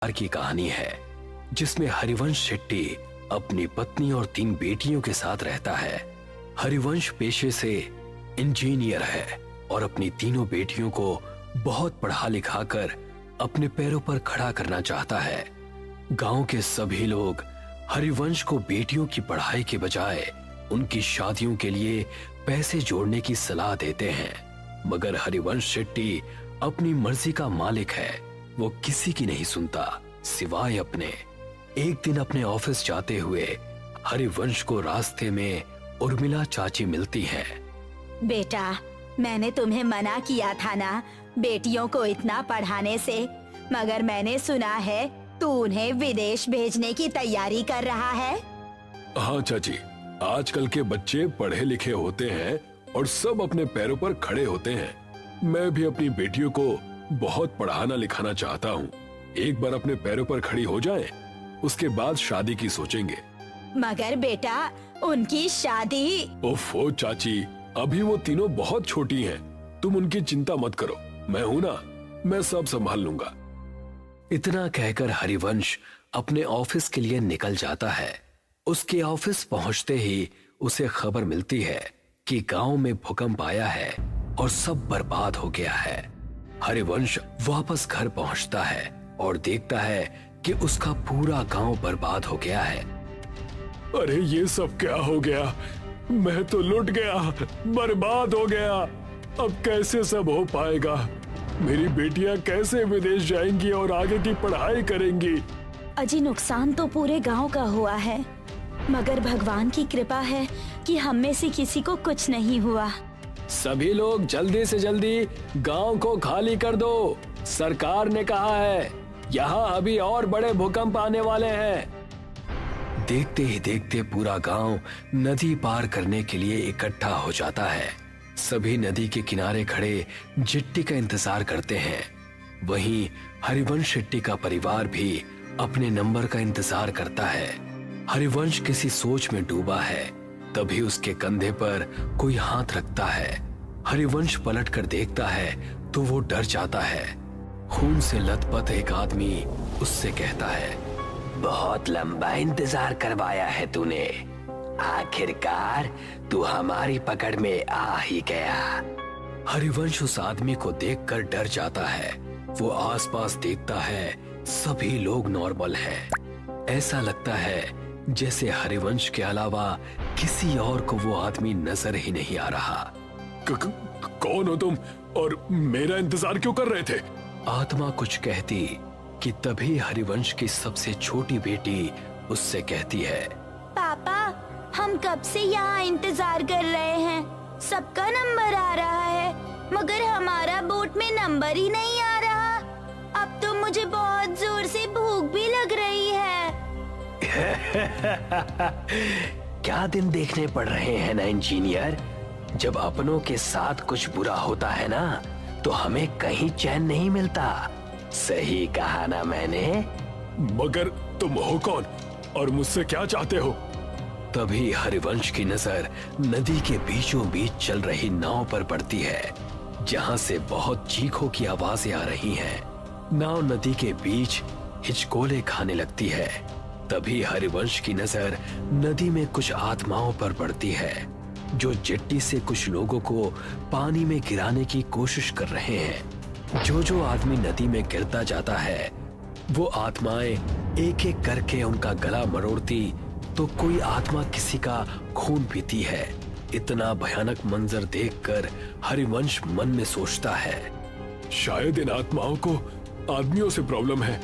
प्यार की कहानी है जिसमें हरिवंश शेट्टी अपनी पत्नी और 3 बेटियों के साथ रहता है। हरिवंश पेशे से इंजीनियर है और अपनी तीनों बेटियों को बहुत पढ़ा लिखा कर अपने पैरों पर खड़ा करना चाहता है। गांव के सभी लोग हरिवंश को बेटियों की पढ़ाई के बजाय उनकी शादियों के लिए पैसे जोड़ने की सलाह देते हैं, मगर हरिवंश शेट्टी अपनी मर्जी का मालिक है। वो किसी की नहीं सुनता सिवाय अपने। एक दिन अपने ऑफिस जाते हुए हरिवंश को रास्ते में उर्मिला चाची मिलती हैं। बेटा, मैंने तुम्हें मना किया था ना बेटियों को इतना पढ़ाने से, मगर मैंने सुना है तू उन्हें विदेश भेजने की तैयारी कर रहा है। हाँ चाची, आजकल के बच्चे पढ़े लिखे होते हैं और सब अपने पैरों पर खड़े होते हैं। मैं भी अपनी बेटियों को बहुत पढ़ाना लिखाना चाहता हूँ। एक बार अपने पैरों पर खड़ी हो जाएं, उसके बाद शादी की सोचेंगे। मगर बेटा, उनकी शादी। ओफो चाची, अभी वो तीनों बहुत छोटी हैं। तुम उनकी चिंता मत करो, मैं हूँ ना, मैं सब संभाल लूंगा। इतना कहकर हरिवंश अपने ऑफिस के लिए निकल जाता है। उसके ऑफिस पहुंचते ही उसे खबर मिलती है कि गांव में भूकंप आया है और सब बर्बाद हो गया है। हरिवंश वापस घर पहुंचता है और देखता है कि उसका पूरा गांव बर्बाद हो गया है। अरे ये सब क्या हो गया? मैं तो लुट गया, बर्बाद हो गया। अब कैसे सब हो पाएगा? मेरी बेटियां कैसे विदेश जाएंगी और आगे की पढ़ाई करेंगी? अजी, नुकसान तो पूरे गांव का हुआ है, मगर भगवान की कृपा है कि हम में से किसी को कुछ नहीं हुआ। सभी लोग जल्दी से जल्दी गांव को खाली कर दो। सरकार ने कहा है यहाँ अभी और बड़े भूकंप आने वाले हैं। देखते ही देखते पूरा गांव नदी पार करने के लिए इकट्ठा हो जाता है। सभी नदी के किनारे खड़े जिट्टी का इंतजार करते हैं। वहीं हरिवंश शेट्टी का परिवार भी अपने नंबर का इंतजार करता है। हरिवंश किसी सोच में डूबा है, तभी उसके कंधे पर कोई हाथ रखता है। हरिवंश पलट कर देखता है तो वो डर जाता है। खून से लथपथ एक आदमी उससे कहता है, बहुत लंबा इंतजार करवाया है तूने, आखिरकार तू हमारी पकड़ में आ ही गया। हरिवंश उस आदमी को देखकर डर जाता है। वो आसपास देखता है, सभी लोग नॉर्मल हैं। ऐसा लगता है जैसे हरिवंश के अलावा किसी और को वो आदमी नजर ही नहीं आ रहा। कौन हो तुम और मेरा इंतजार क्यों कर रहे थे? आत्मा कुछ कहती कि तभी हरिवंश की सबसे छोटी बेटी उससे कहती है, पापा, हम कब से यहाँ इंतजार कर रहे हैं। सबका नंबर आ रहा है, मगर हमारा बोट में नंबर ही नहीं आ रहा। अब तो मुझे बहुत जोर से भूख भी लग रही है। क्या दिन देखने पड़ रहे हैं ना इंजीनियर। जब अपनों के साथ कुछ बुरा होता है ना, तो हमें कहीं चैन नहीं मिलता। सही कहा ना मैंने? मगर तुम हो कौन और मुझसे क्या चाहते हो? तभी हरिवंश की नजर नदी के बीचों बीच चल रही नाव पर पड़ती है, जहां से बहुत चीखों की आवाजें आ रही हैं। नाव नदी के बीच हिचकोले खाने लगती है। तभी हरिवंश की नजर नदी में कुछ आत्माओं पर पड़ती है, जो जेट्टी से कुछ लोगों को पानी में गिराने की कोशिश कर रहे हैं। जो आदमी नदी में गिरता जाता है, वो आत्माएं एक एक करके उनका गला मरोड़ती, तो कोई आत्मा किसी का खून पीती है। इतना भयानक मंजर देखकर हरिवंश मन में सोचता है, शायद इन आत्माओं को आदमियों से प्रॉब्लम है।